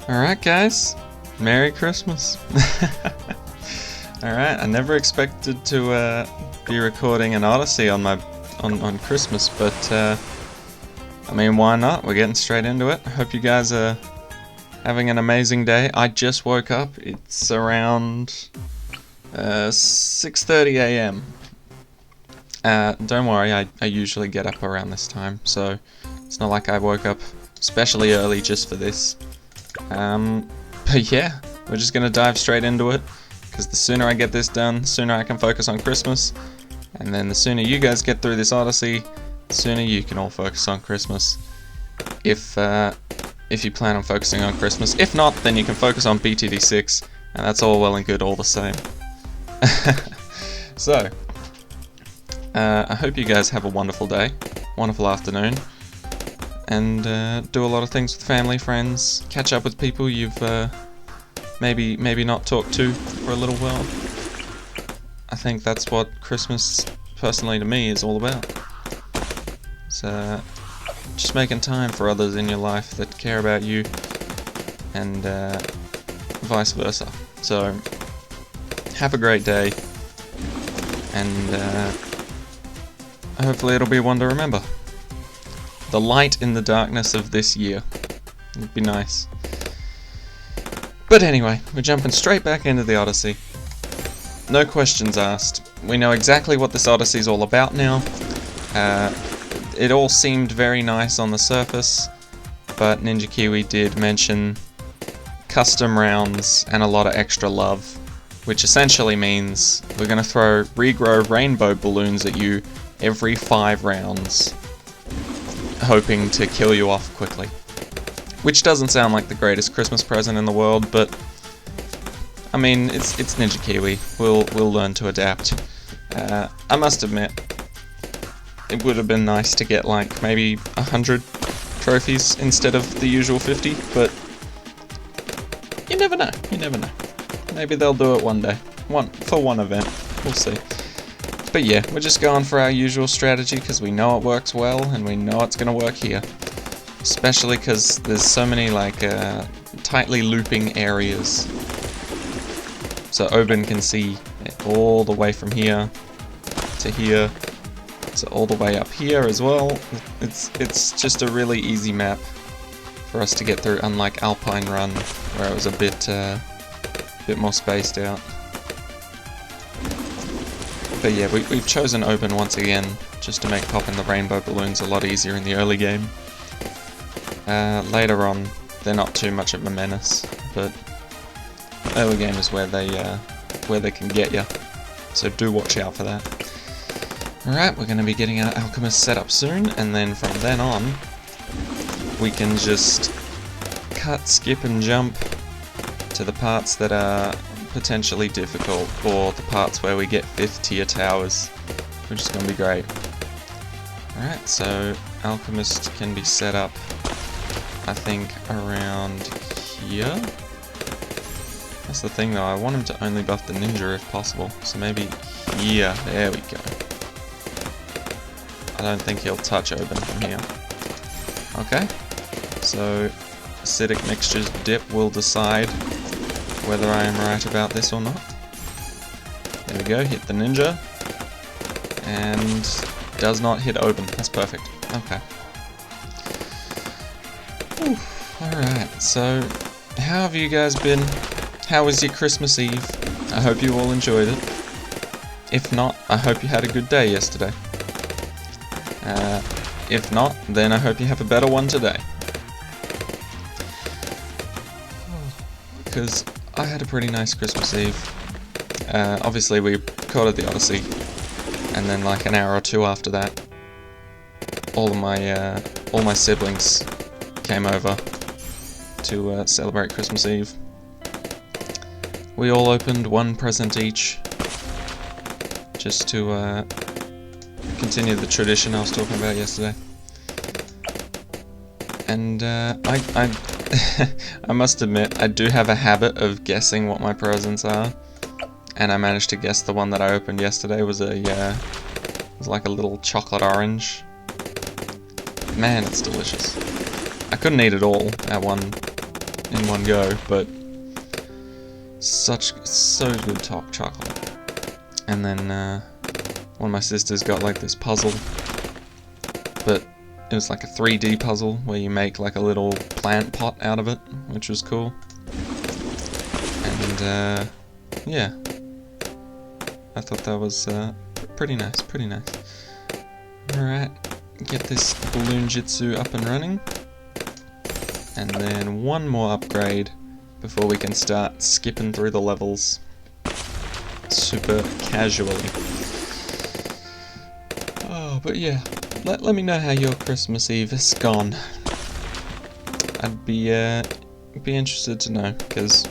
Alright guys, Merry Christmas. Alright, I never expected to be recording an Odyssey on Christmas, but I mean, why not? We're getting straight into it. I hope you guys are having an amazing day. I just woke up. It's around 6:30 a.m. Don't worry, I usually get up around this time, so it's not like I woke up especially early just for this. But yeah, we're just gonna dive straight into it, because the sooner I get this done, the sooner I can focus on Christmas, and then the sooner you guys get through this Odyssey, the sooner you can all focus on Christmas. If you plan on focusing on Christmas. If not, then you can focus on BTD6, and that's all well and good all the same. So, I hope you guys have a wonderful day, wonderful afternoon, and do a lot of things with family, friends, catch up with people you've maybe not talked to for a little while. I think that's what Christmas, personally to me, is all about. So, just making time for others in your life that care about you, and vice versa. So, have a great day, and hopefully it'll be one to remember. The light in the darkness of this year. It'd be nice. But anyway, we're jumping straight back into the Odyssey. No questions asked. We know exactly what this Odyssey's all about now. It all seemed very nice on the surface, but Ninja Kiwi did mention custom rounds and a lot of extra love, which essentially means we're going to regrow rainbow balloons at you every 5 rounds, hoping to kill you off quickly. Which doesn't sound like the greatest Christmas present in the world, but I mean, it's Ninja Kiwi. We'll learn to adapt. I must admit, it would have been nice to get like maybe 100 trophies instead of the usual 50, but you never know. You never know. Maybe they'll do it one day. For one event. We'll see. But yeah, we're just going for our usual strategy because we know it works well and we know it's going to work here. Especially because there's so many like tightly looping areas. So Oben can see all the way from here to here. So all the way up here as well. It's just a really easy map for us to get through, unlike Alpine Run, where it was a bit more spaced out. But yeah, we've chosen Open once again, just to make popping the rainbow balloons a lot easier in the early game. Later on, they're not too much of a menace, but early game is where they can get you. So do watch out for that. Alright, we're going to be getting our alchemist set up soon, and then from then on, we can just cut, skip, and jump to the parts that are potentially difficult, or the parts where we get 5th tier towers, which is going to be great. Alright, so alchemist can be set up, I think, around here. That's the thing though, I want him to only buff the ninja if possible, so maybe here. There we go. I don't think he'll touch Oben from here. Okay, so acidic mixtures dip will decide whether I am right about this or not. There we go, hit the ninja, and does not hit Oben. That's perfect. Okay. Alright, so how have you guys been? How was your Christmas Eve? I hope you all enjoyed it. If not, I hope you had a good day yesterday. If not, then I hope you have a better one today. Because I had a pretty nice Christmas Eve. Obviously we recorded the Odyssey, and then like an hour or two after that, all my siblings came over to celebrate Christmas Eve. We all opened one present each, just to continue the tradition I was talking about yesterday. And I must admit, I do have a habit of guessing what my presents are, and I managed to guess the one that I opened yesterday was was like a little chocolate orange. Man, it's delicious. I couldn't eat it all at in one go, but so good top chocolate. And then one of my sisters got like this puzzle, but it was like a 3D puzzle where you make like a little plant pot out of it, which was cool. And yeah, I thought that was pretty nice, Alright, get this balloon jitsu up and running. And then one more upgrade before we can start skipping through the levels super casually. Oh, but yeah, let me know how your Christmas Eve has gone. I'd be interested to know, because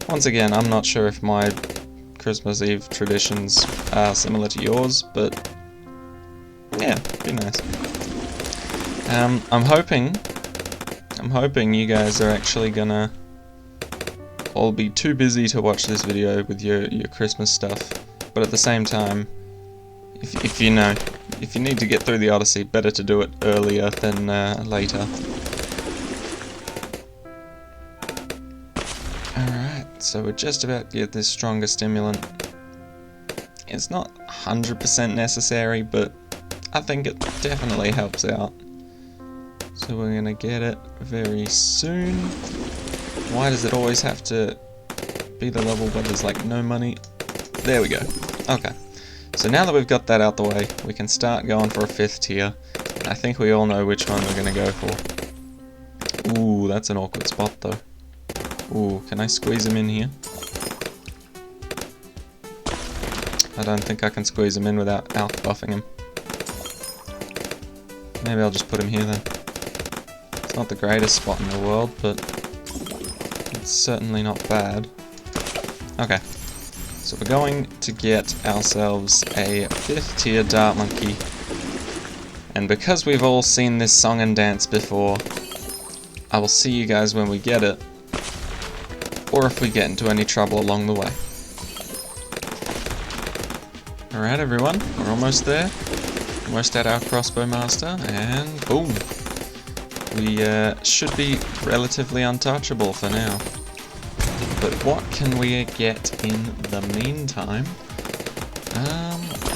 once again, I'm not sure if my Christmas Eve traditions are similar to yours, but yeah, be nice. I'm hoping you guys are actually gonna all be too busy to watch this video with your Christmas stuff, but at the same time, if you need to get through the Odyssey, better to do it earlier than later. Alright, so we're just about to get this stronger stimulant. It's not 100% necessary, but I think it definitely helps out. So we're gonna get it very soon. Why does it always have to be the level where there's like no money? There we go. Okay. So now that we've got that out the way, we can start going for a 5th tier. I think we all know which one we're gonna go for. Ooh, that's an awkward spot though. Ooh, can I squeeze him in here? I don't think I can squeeze him in without out-buffing him. Maybe I'll just put him here then. It's not the greatest spot in the world, but it's certainly not bad. Okay, so we're going to get ourselves a 5th tier dart monkey. And because we've all seen this song and dance before, I will see you guys when we get it, or if we get into any trouble along the way. Alright everyone, we're almost there. Almost at our Crossbowmaster, and boom! We should be relatively untouchable for now. But what can we get in the meantime?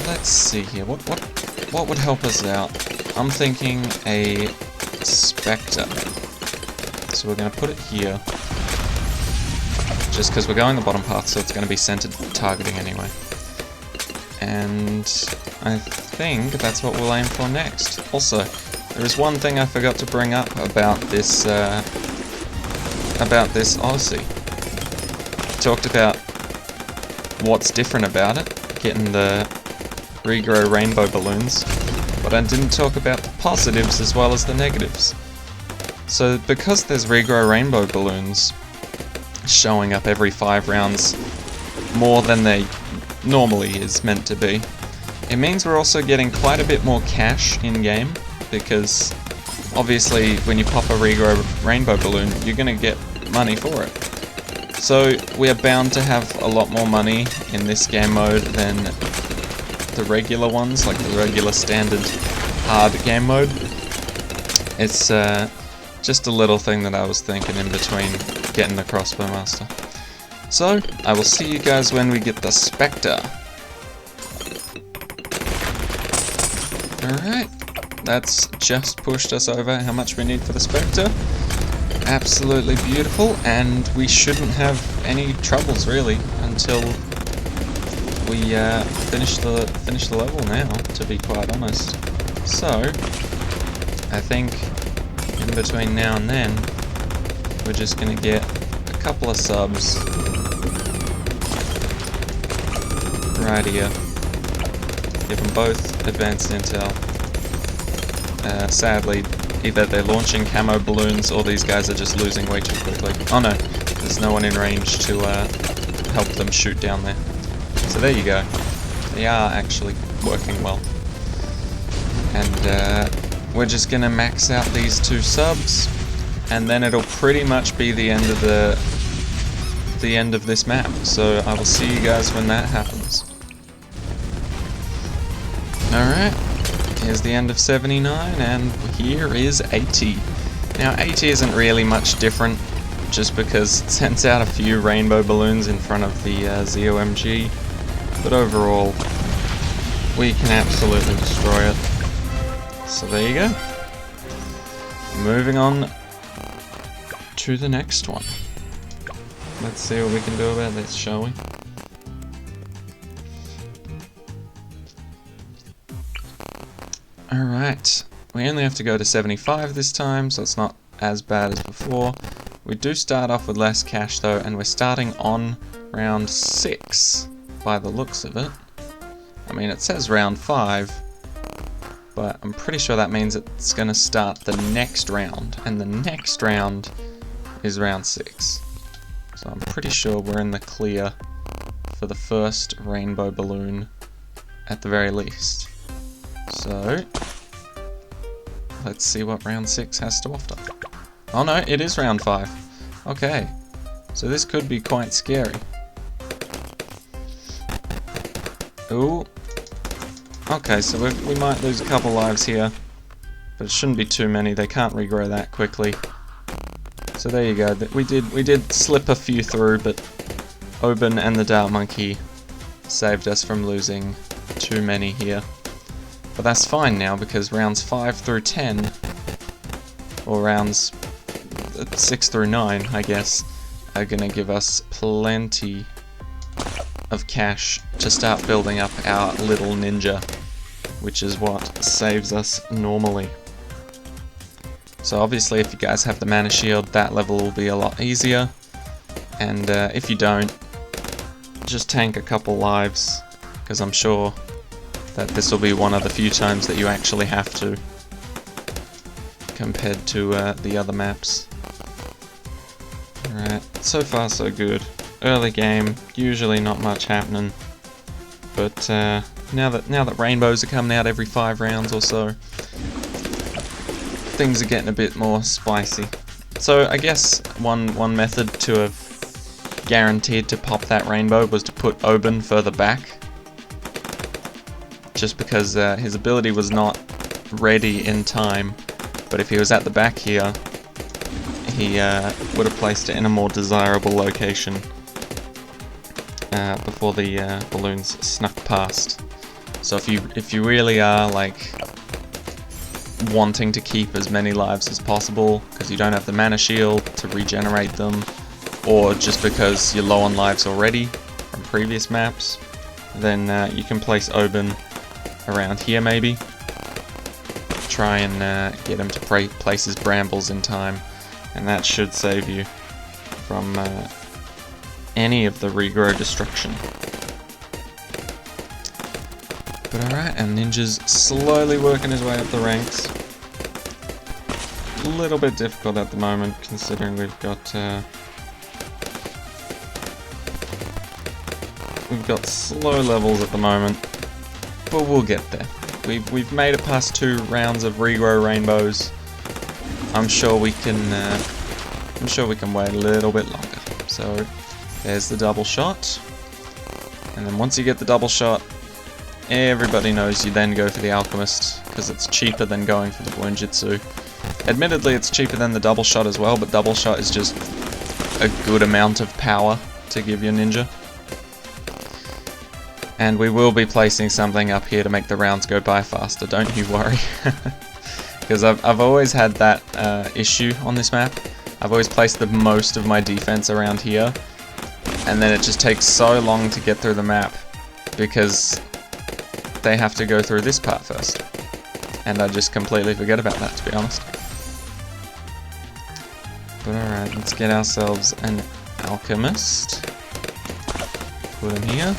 Let's see here. What would help us out? I'm thinking a Spectre. So we're going to put it here. Just because we're going the bottom path, so it's going to be centered targeting anyway. And I think that's what we'll aim for next. Also, there is one thing I forgot to bring up about this Odyssey. Talked about what's different about it, getting the regrow rainbow balloons, but I didn't talk about the positives as well as the negatives. So because there's regrow rainbow balloons showing up every 5 rounds more than they normally is meant to be, it means we're also getting quite a bit more cash in game, because obviously when you pop a regrow rainbow balloon you're gonna get money for it. So we are bound to have a lot more money in this game mode than the regular ones, like the regular standard hard game mode. It's just a little thing that I was thinking in between getting the Crossbowmaster. So, I will see you guys when we get the Spectre. Alright, that's just pushed us over how much we need for the Spectre. Absolutely beautiful, and we shouldn't have any troubles really until we finish the level now, to be quite honest. So, I think in between now and then, we're just going to get a couple of subs right here. Give them both advanced intel. Sadly, either they're launching camo balloons or these guys are just losing way too quickly. Oh no, there's no one in range to help them shoot down there. So there you go. They are actually working well. And we're just gonna max out these 2 subs, and then it'll pretty much be the end of this map. So I will see you guys when that happens. Alright, here's the end of 79, and here is 80. Now 80 isn't really much different just because it sends out a few rainbow balloons in front of the ZOMG, but overall we can absolutely destroy it. So there you go. Moving on to the next one. Let's see what we can do about this, shall we? Alright, we only have to go to 75 this time, so it's not as bad as before. We do start off with less cash though, and we're starting on round 6 by the looks of it. I mean, it says round 5, but I'm pretty sure that means it's going to start the next round, and the next round is round 6. So I'm pretty sure we're in the clear for the first rainbow balloon at the very least. So let's see what round 6 has to offer. Oh no, it is round 5. Okay, so this could be quite scary. Ooh. Okay, so we might lose a couple lives here, but it shouldn't be too many. They can't regrow that quickly. So there you go. We did slip a few through, but Oban and the Dart Monkey saved us from losing too many here. But that's fine now, because rounds 5 through 10, or rounds 6 through 9, I guess, are gonna give us plenty of cash to start building up our little ninja, which is what saves us normally. So obviously if you guys have the mana shield, that level will be a lot easier, and if you don't, just tank a couple lives, because I'm sure that this will be one of the few times that you actually have to, compared to the other maps. Alright, so far so good. Early game, usually not much happening, but now that rainbows are coming out every 5 rounds or so, things are getting a bit more spicy. So I guess one method to have guaranteed to pop that rainbow was to put Oban further back, just because his ability was not ready in time, but if he was at the back here, he would have placed it in a more desirable location before the balloons snuck past. So if you really are like wanting to keep as many lives as possible because you don't have the mana shield to regenerate them, or just because you're low on lives already from previous maps, then you can place Oban around here maybe. Try and get him to place his brambles in time, and that should save you from any of the regrow destruction. But alright, our ninja's slowly working his way up the ranks. A little bit difficult at the moment, considering we've got slow levels at the moment, but we'll get there. We've made it past 2 rounds of regrow rainbows. I'm sure we can wait a little bit longer. So there's the double shot, and then once you get the double shot, everybody knows you then go for the alchemist because it's cheaper than going for the Bloonjitsu. Admittedly, it's cheaper than the double shot as well, but double shot is just a good amount of power to give your ninja. And we will be placing something up here to make the rounds go by faster, don't you worry. Because I've always had that issue on this map. I've always placed the most of my defense around here, and then it just takes so long to get through the map because they have to go through this part first. And I just completely forget about that, to be honest. But alright, let's get ourselves an alchemist. Put him here.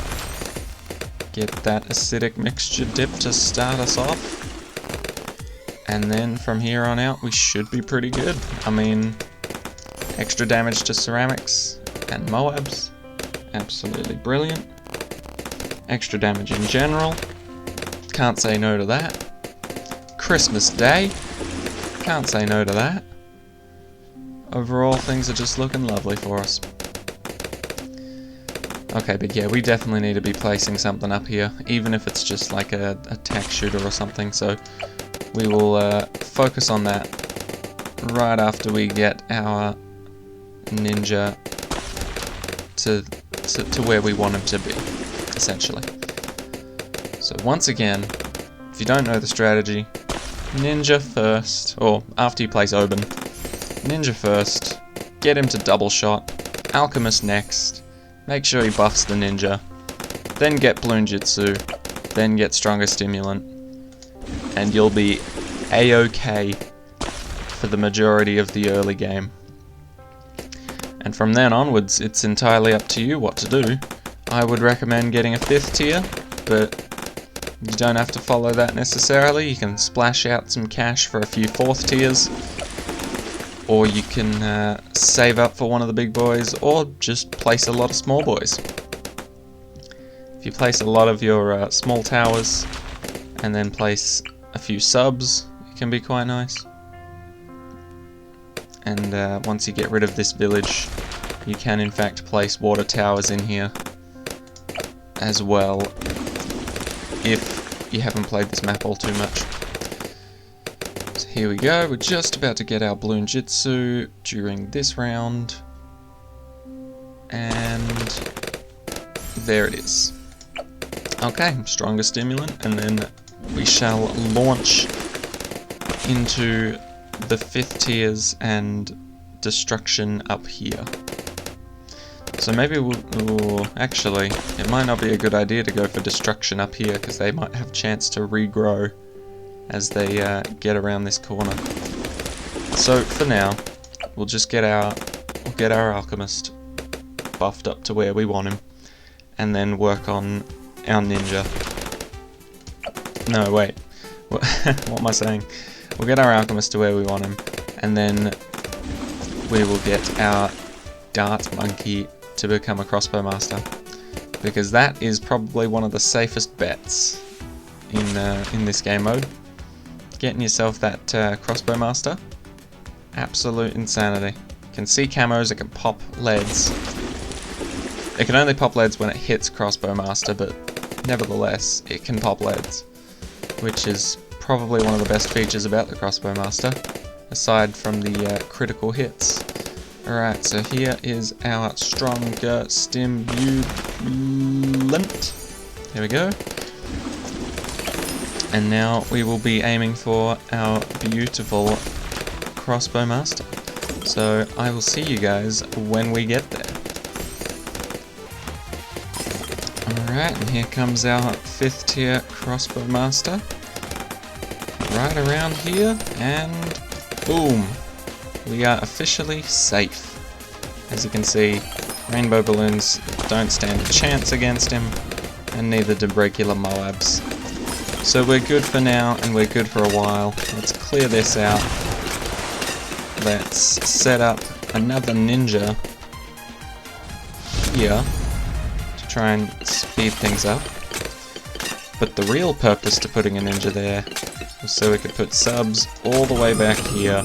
Get that acidic mixture dip to start us off. And then from here on out, we should be pretty good. I mean, extra damage to ceramics and Moabs. Absolutely brilliant. Extra damage in general. Can't say no to that. Christmas Day. Can't say no to that. Overall, things are just looking lovely for us. Okay, but yeah, we definitely need to be placing something up here, even if it's just like a tack shooter or something, so we will focus on that right after we get our ninja to where we want him to be, essentially. So once again, if you don't know the strategy, ninja first, or after you place Oban, ninja first, get him to double shot, alchemist next, make sure he buffs the ninja, then get Bloon Jitsu, then get stronger stimulant, and you'll be a-okay for the majority of the early game. And from then onwards, it's entirely up to you what to do. I would recommend getting a 5th tier, but you don't have to follow that necessarily. You can splash out some cash for a few 4th tiers, or you can save up for one of the big boys, or just place a lot of small boys. If you place a lot of your small towers, and then place a few subs, it can be quite nice. And once you get rid of this village, you can in fact place water towers in here as well, if you haven't played this map all too much. So here we go, we're just about to get our Bloon Jitsu during this round, and there it is. Okay, stronger stimulant, and then we shall launch into the 5th tiers and destruction up here. So maybe actually, it might not be a good idea to go for destruction up here, because they might have a chance to regrow as they get around this corner. So for now, we'll just get our alchemist buffed up to where we want him, and then work on our ninja. No, wait. What am I saying? We'll get our alchemist to where we want him, and then we will get our dart monkey to become a crossbowmaster, because that is probably one of the safest bets in this game mode. Getting yourself that crossbowmaster, absolute insanity. It can see camos, it can pop leads. It can only pop leads when it hits crossbowmaster, but nevertheless, it can pop leads, which is probably one of the best features about the crossbowmaster, aside from the critical hits. Alright, so here is our stronger stimulant. There we go. And now we will be aiming for our beautiful crossbowmaster. So I will see you guys when we get there. Alright, and here comes our 5th tier crossbowmaster. Right around here, and boom! We are officially safe. As you can see, rainbow balloons don't stand a chance against him, and neither do regular Moabs. So we're good for now, and we're good for a while. Let's clear this out. Let's set up another ninja here to try and speed things up. But the real purpose to putting a ninja there was so we could put subs all the way back here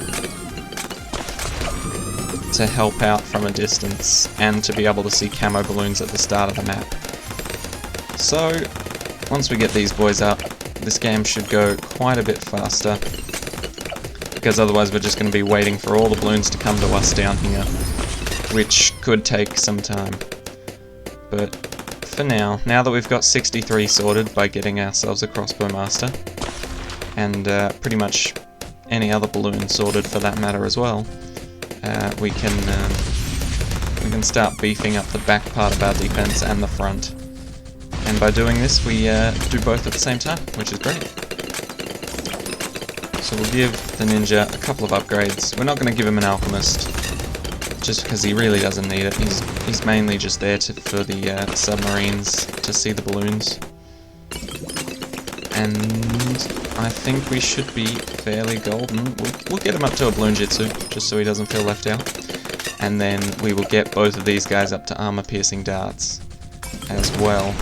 to help out from a distance, and to be able to see camo balloons at the start of the map. So, once we get these boys up, this game should go quite a bit faster, because otherwise we're just going to be waiting for all the balloons to come to us down here, which could take some time. But for now that we've got 63 sorted by getting ourselves a crossbowmaster, and pretty much any other balloon sorted for that matter as well, we can start beefing up the back part of our defense and the front. And by doing this, we do both at the same time, which is great. So we'll give the ninja a couple of upgrades. We're not going to give him an alchemist, just because he really doesn't need it. He's mainly just there for the submarines to see the balloons. And I think we should be fairly golden. We'll get him up to a Bloon Jitsu, just so he doesn't feel left out. And then we will get both of these guys up to armor-piercing darts as well.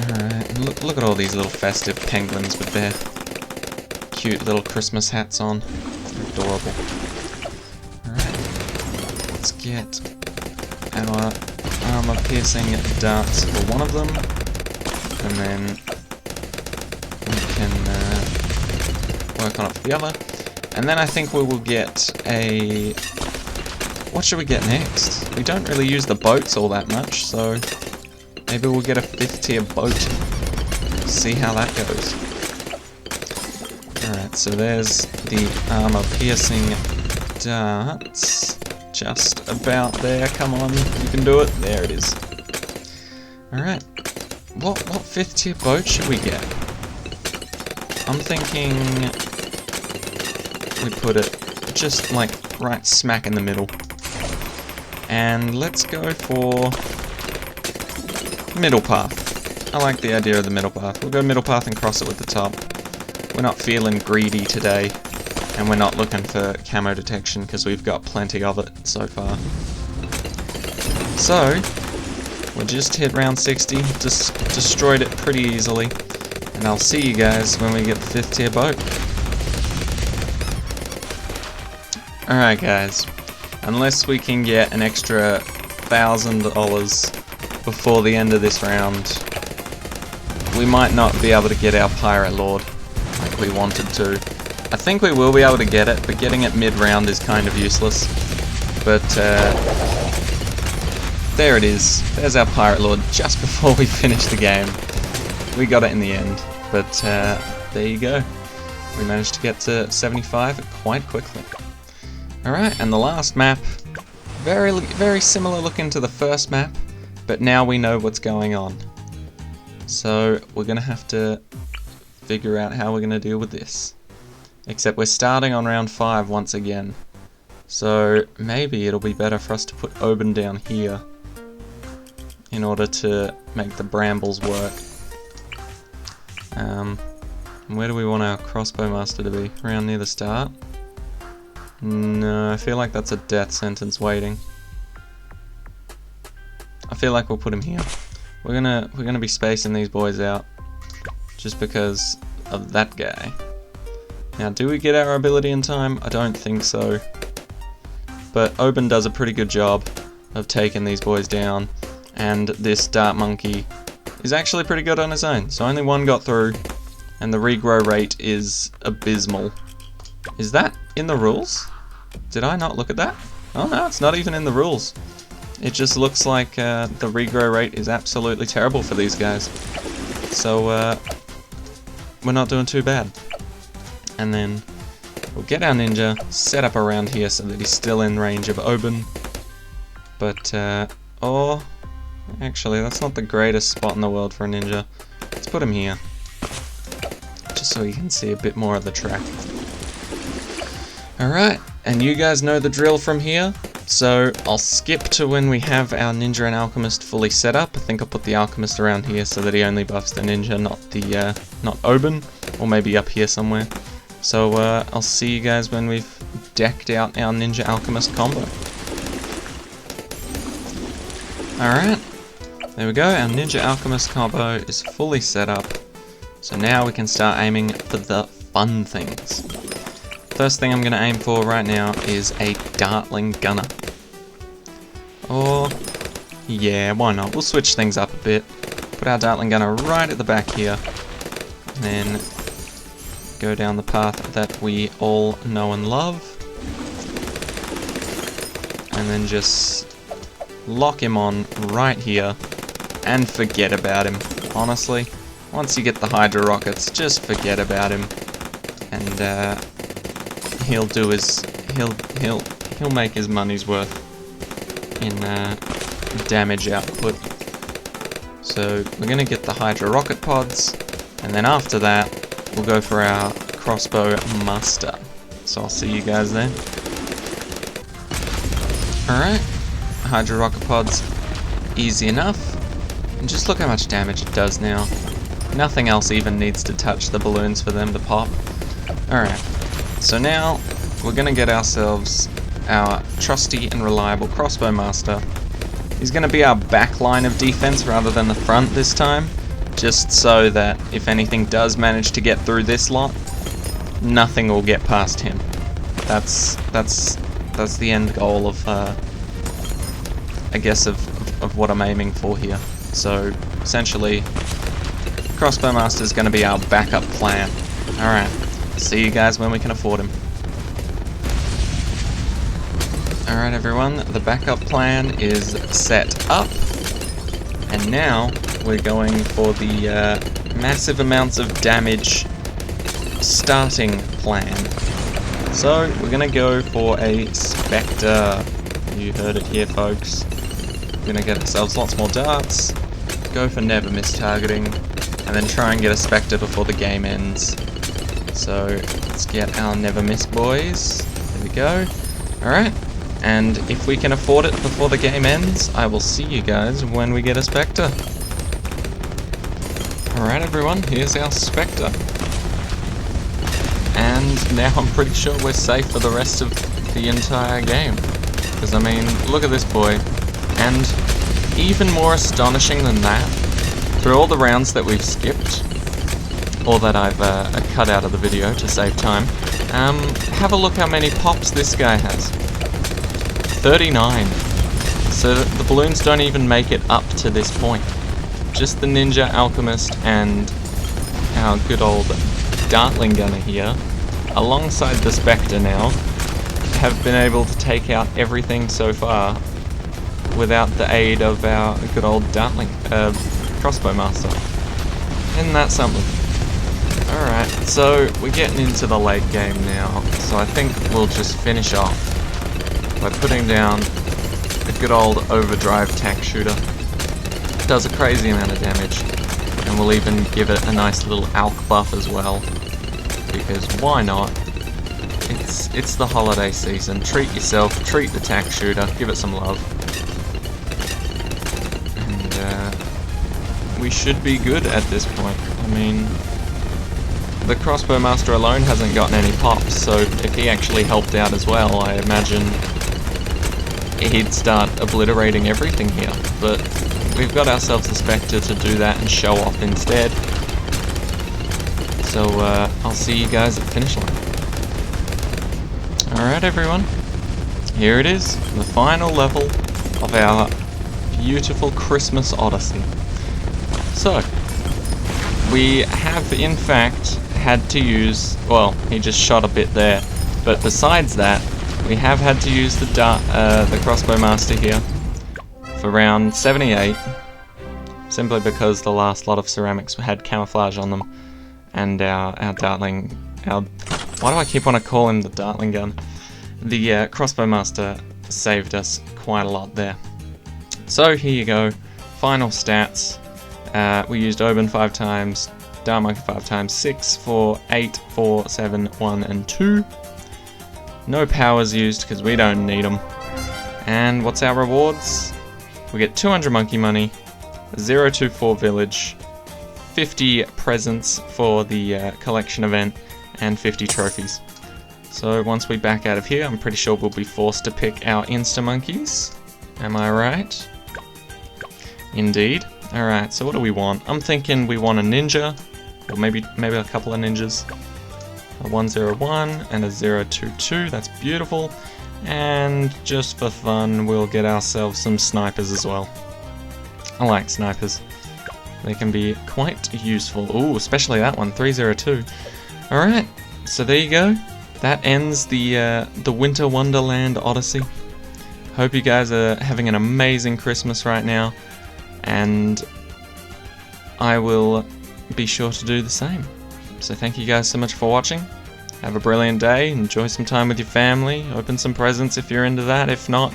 Alright, look at all these little festive penguins with their cute little Christmas hats on. They're adorable. Alright, let's get our armor-piercing darts for one of them. And then we can work on it for the other. And then I think we will get a... What should we get next? We don't really use the boats all that much, so maybe we'll get a 5th tier boat. See how that goes. Alright, so there's the armor piercing darts. Just about there, come on, you can do it. There it is. Alright, what 5th tier boat should we get? I'm thinking we put it just like right smack in the middle. And let's go for middle path. I like the idea of the middle path. We'll go middle path and cross it with the top. We're not feeling greedy today, and we're not looking for camo detection because we've got plenty of it so far. So, we just hit round 60, just destroyed it pretty easily, and I'll see you guys when we get the 5th tier boat. Alright guys, unless we can get an extra $1,000 before the end of this round, we might not be able to get our Pirate Lord like we wanted to. I think we will be able to get it, but getting it mid-round is kind of useless. But there it is. There's our Pirate Lord just before we finish the game. We got it in the end, but there you go. We managed to get to 75 quite quickly. Alright, and the last map, very similar looking to the first map, but now we know what's going on. So we're going to have to figure out how we're going to deal with this. Except we're starting on round 5 once again. So maybe it'll be better for us to put Oben down here in order to make the brambles work. Where do we want our Crossbowmaster to be? Around near the start? No, I feel like that's a death sentence waiting. I feel like we'll put him here. We're gonna be spacing these boys out just because of that guy. Now, do we get our ability in time? I don't think so. But Oben does a pretty good job of taking these boys down, and this Dart Monkey is actually pretty good on his own. So only one got through, and the regrow rate is abysmal. Is that in the rules? Did I not look at that? Oh no, it's not even in the rules. It just looks like the regrow rate is absolutely terrible for these guys. So we're not doing too bad. And then we'll get our ninja set up around here so that he's still in range of Oben. But, oh, actually that's not the greatest spot in the world for a ninja. Let's put him here, just so he can see a bit more of the track. Alright, and you guys know the drill from here, so I'll skip to when we have our ninja and alchemist fully set up. I think I'll put the alchemist around here so that he only buffs the ninja, not Oben, or maybe up here somewhere. So I'll see you guys when we've decked out our ninja alchemist combo. Alright, there we go, our ninja alchemist combo is fully set up. So now we can start aiming for the fun things. First thing I'm going to aim for right now is a Dartling Gunner. Or, yeah, why not? We'll switch things up a bit. Put our Dartling Gunner right at the back here. And then go down the path that we all know and love. And then just lock him on right here and forget about him. Honestly, once you get the Hydra rockets, just forget about him. And he'll do his he'll make his money's worth in damage output. So we're gonna get the Hydra rocket pods, and then after that we'll go for our Crossbowmaster. So I'll see you guys then. Alright, Hydra rocket pods, easy enough. And just look how much damage it does now. Nothing else even needs to touch the balloons for them to pop. Alright, so now we're gonna get ourselves our trusty and reliable Crossbowmaster. He's gonna be our back line of defense rather than the front this time, just so that if anything does manage to get through this lot, nothing will get past him. That's the end goal of I guess of what I'm aiming for here. So essentially, Crossbowmaster is going to be our backup plan. Alright, see you guys when we can afford him. Alright everyone, the backup plan is set up. And now we're going for the massive amounts of damage starting plan. So we're gonna go for a Spectre. You heard it here, folks. We're gonna get ourselves lots more darts, go for never miss targeting, and then try and get a Spectre before the game ends. So let's get our never miss, boys. There we go. Alright, and if we can afford it before the game ends, I will see you guys when we get a Spectre. Alright everyone, here's our Spectre. And now I'm pretty sure we're safe for the rest of the entire game. Because I mean, look at this boy. And even more astonishing than that, through all the rounds that we've skipped, or that I've cut out of the video to save time, have a look how many pops this guy has. 39. So the balloons don't even make it up to this point. Just the Ninja, Alchemist, and our good old Dartling Gunner here, alongside the Spectre now, have been able to take out everything so far without the aid of our good old Crossbowmaster. Isn't that something? Alright, so we're getting into the late game now, so I think we'll just finish off by putting down a good old overdrive tack shooter. Does a crazy amount of damage, and we'll even give it a nice little alch buff as well, because why not? It's the holiday season. Treat yourself, treat the tack shooter, give it some love. And we should be good at this point. I mean, the Crossbowmaster alone hasn't gotten any pops, so if he actually helped out as well, I imagine he'd start obliterating everything here. But we've got ourselves a Spectre to do that and show off instead. So I'll see you guys at the finish line. Alright everyone, here it is, the final level of our beautiful Christmas Odyssey. So, we have in fact had to use, well, he just shot a bit there, but besides that, we have had to use the Crossbowmaster here for round 78, simply because the last lot of ceramics had camouflage on them, and our Dartling, why do I keep wanting to call him the Dartling Gun? The Crossbowmaster saved us quite a lot there. So here you go, final stats. We used Oban 5 times, Dart Monkey 5 times, 6, 4, 8, 4, 7, 1, and 2. No powers used because we don't need them. And what's our rewards? We get 200 monkey money, 024 village, 50 presents for the collection event, and 50 trophies. So once we back out of here, I'm pretty sure we'll be forced to pick our Insta-monkeys. Am I right? Indeed. Alright, so what do we want? I'm thinking we want a ninja, or maybe a couple of ninjas. A 101 and a 022, that's beautiful. And just for fun, we'll get ourselves some snipers as well. I like snipers. They can be quite useful. Ooh, especially that one, 302. Alright, so there you go. That ends the Winter Wonderland Odyssey. Hope you guys are having an amazing Christmas right now, and I will be sure to do the same. So thank you guys so much for watching. Have a brilliant day, enjoy some time with your family, open some presents if you're into that. If not,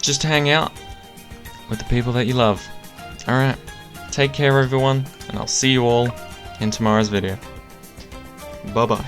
just hang out with the people that you love. Alright, take care everyone, and I'll see you all in tomorrow's video. Bye bye.